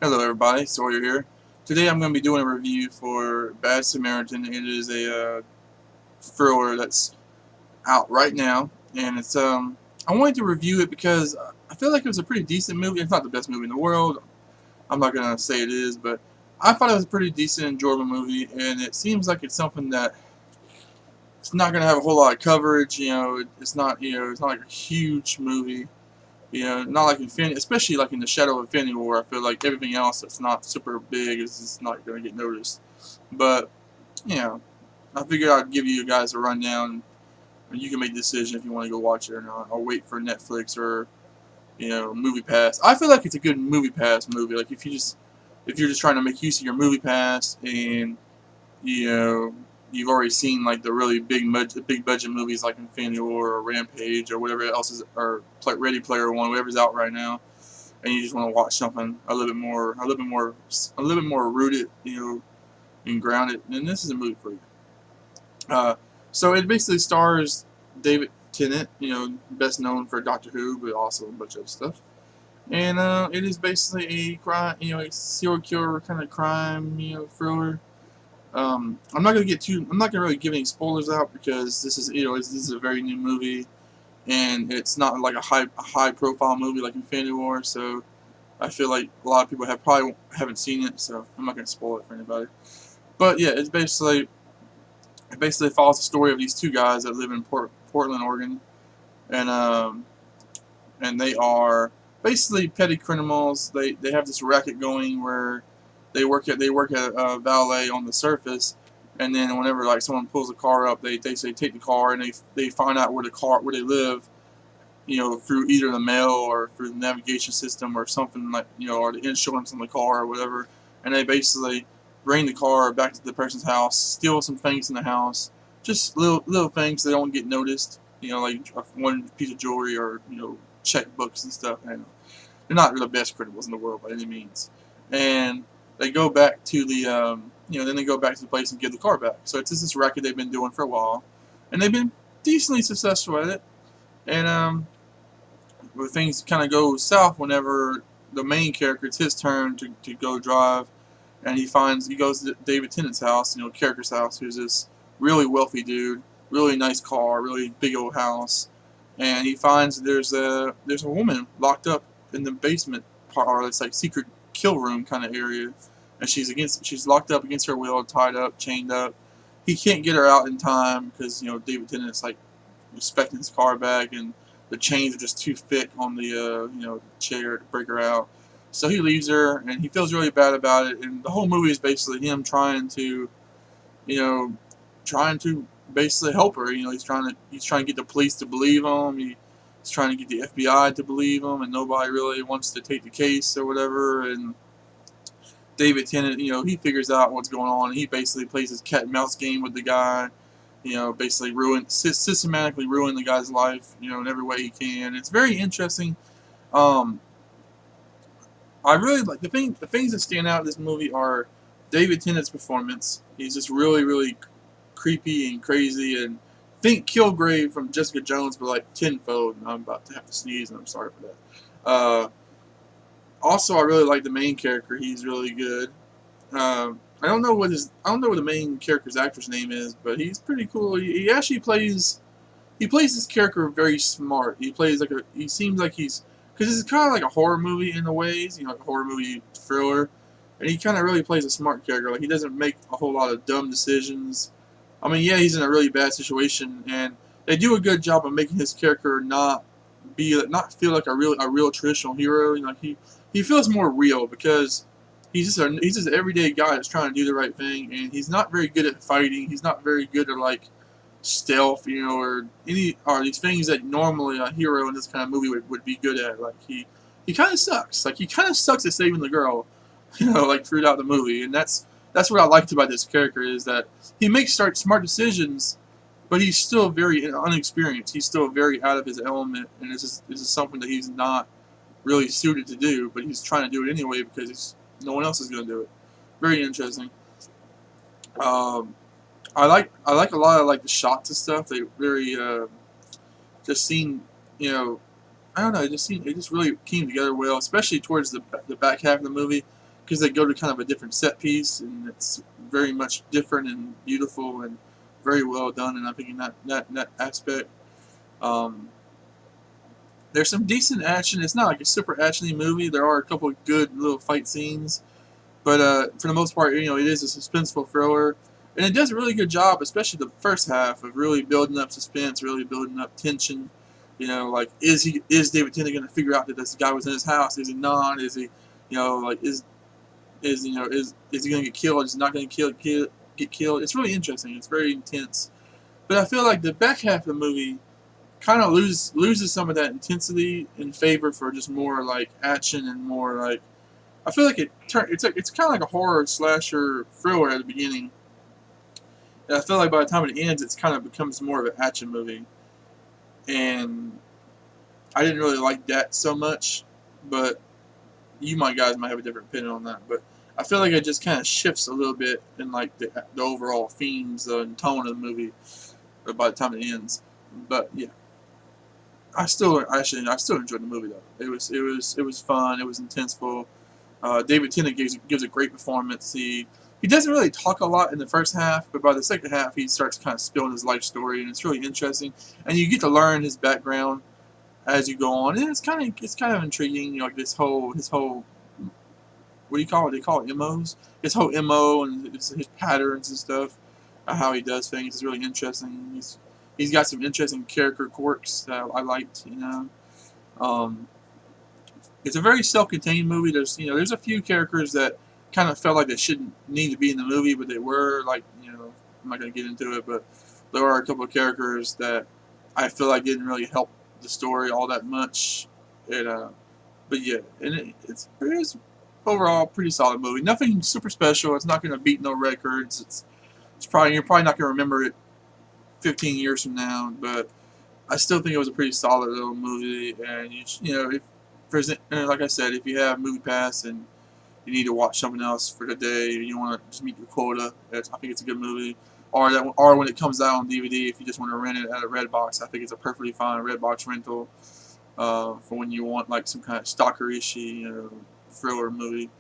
Hello everybody, Sawyer here. Today I'm going to be doing a review for Bad Samaritan. It is a thriller that's out right now, and I wanted to review it because I feel like it was a pretty decent movie. It's not the best movie in the world. I'm not going to say it is, but I thought it was a pretty decent, enjoyable movie, and it seems like it's something that it's not going to have a whole lot of coverage. It's not it's not like a huge movie. Not like Infinity, especially like in the Shadow of Infinity War. I feel like everything else that's not super big is just not going to get noticed. But you know, I figured I'd give you guys a rundown, and you can make a decision if you want to go watch it or not, or wait for Netflix or Movie Pass. I feel like it's a good Movie Pass movie. Like if you're just trying to make use of your Movie Pass and you know you've already seen like the really big budget movies like Infinity War or Rampage or whatever else is or Ready Player One, whatever's out right now, and you just want to watch something a little bit more rooted, and grounded, then this is a movie for you. Uh, so it basically stars David Tennant, best known for Doctor Who, but also a bunch of other stuff. And it is basically a crime, a serial killer kind of crime, thriller. I'm not gonna get too. I'm not gonna really give any spoilers out because this is a very new movie, and it's not like a high profile movie like Infinity War. So I feel like a lot of people probably haven't seen it, so I'm not gonna spoil it for anybody. But yeah, it basically follows the story of these two guys that live in Portland, Oregon, and they are basically petty criminals. They have this racket going where they work at valet on the surface, and then whenever like someone pulls a car up, they say take the car, and they find out where they live, through either the mail or through the navigation system or something like or the insurance on the car or whatever, and they basically bring the car back to the person's house, steal some things in the house, just little things that don't get noticed, like one piece of jewelry or checkbooks and stuff. And they're not the best criminals in the world by any means, and they go back to then they go back to the place and give the car back. So it's just this racket they've been doing for a while, and they've been decently successful at it. And where things kind of go south whenever the main character, it's his turn to go drive, and he goes to David Tennant's house, character's house, who's this really wealthy dude, really nice car, really big old house, and he finds there's a woman locked up in the basement part, or it's like secret kill room kind of area, and she's locked up against her will, tied up, chained up. He can't get her out in time because David Tennant's like inspecting his car back, and the chains are just too thick on the chair to break her out. So he leaves her, and he feels really bad about it. And the whole movie is basically him you know, trying to basically help her. He's trying to get the police to believe him. He's trying to get the FBI to believe him, and nobody really wants to take the case or whatever. And David Tennant, he figures out what's going on. And he basically plays his cat and mouse game with the guy. Basically systematically ruin the guy's life, in every way he can. It's very interesting. Um, I really like the things that stand out in this movie are David Tennant's performance. He's just really, really creepy and crazy, and think Kilgrave from Jessica Jones, but like tenfold. And I'm about to have to sneeze, and I'm sorry for that. Also, I really like the main character. He's really good. I don't know what the main character's actor's name is, but he's pretty cool. He actually plays this character very smart. He seems like he's because it's kind of like a horror movie in a ways, like a horror movie thriller, and he kind of really plays a smart character. Like he doesn't make a whole lot of dumb decisions. I mean, yeah, he's in a really bad situation, and they do a good job of making his character not feel like a real traditional hero. He feels more real because he's just an everyday guy that's trying to do the right thing, and he's not very good at fighting. He's not very good at like stealth, or these things that normally a hero in this kind of movie would be good at. Like he kind of sucks. Like he kind of sucks at saving the girl, like throughout the movie, and that's what I liked about this character is that he makes smart decisions, but he's still very unexperienced. He's still very out of his element, and this is something that he's not really suited to do, but he's trying to do it anyway because no one else is going to do it. Very interesting. Um, I like a lot of like the shots and stuff. They very just seem you know I don't know. It just really came together well, especially towards the back half of the movie. because they go to kind of a different set piece, and it's very much different and beautiful and very well done. And I think in that aspect, um, there's some decent action. It's not like a super actiony movie. There are a couple of good little fight scenes, but for the most part, it is a suspenseful thriller, and it does a really good job, especially the first half, of really building up suspense, really building up tension. Like is David Tennant going to figure out that this guy was in his house? Is he not? Is he, like is he going to get killed? Is he not going to get killed? It's really interesting. It's very intense, but I feel like the back half of the movie kind of loses some of that intensity in favor for just more like action and more like I feel like it's kind of like a horror slasher thriller at the beginning, and I feel like by the time it ends, it's kind of becomes more of an action movie, and I didn't really like that so much, but guys might have a different opinion on that, but I feel like it just kind of shifts a little bit in like the overall themes and tone of the movie by the time it ends, but yeah. I still enjoyed the movie though. It was fun. It was intenseful. David Tennant gives a great performance. He doesn't really talk a lot in the first half, but by the second half he starts kind of spilling his life story, and it's really interesting. And you get to learn his background as you go on, and it's kind of intriguing. Like his whole what do you call it? They call it MOs. His whole MO and his patterns and stuff, how he does things is really interesting. He's got some interesting character quirks that I liked. Um, it's a very self-contained movie. There's a few characters that kind of felt like they shouldn't need to be in the movie, but they were. Like, I'm not gonna get into it, but there are a couple of characters that I feel like didn't really help the story all that much. But yeah, and it's overall a pretty solid movie. Nothing super special. It's not gonna beat no records. You're probably not gonna remember it 15 years from now, but I still think it was a pretty solid little movie. And like I said, if you have Movie Pass and you need to watch something else for the day, you want to just meet your quota, I think it's a good movie. Or when it comes out on DVD, if you just want to rent it at a Redbox, I think it's a perfectly fine Redbox rental for when you want like some kind of stalker-ish thriller movie.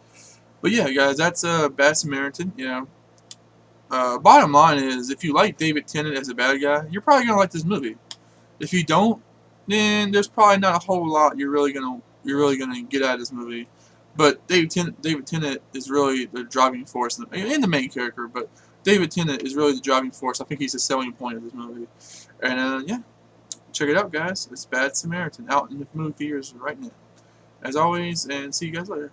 But yeah, guys, that's Bad Samaritan. Bottom line is, if you like David Tennant as a bad guy, you're probably gonna like this movie. If you don't, then there's probably not a whole lot you're really gonna get out of this movie. But David Tennant is really the driving force, and the main character. But David Tennant is really the driving force. I think he's the selling point of this movie. And yeah, check it out, guys. It's Bad Samaritan, out in the movie theaters right now. As always, and see you guys later.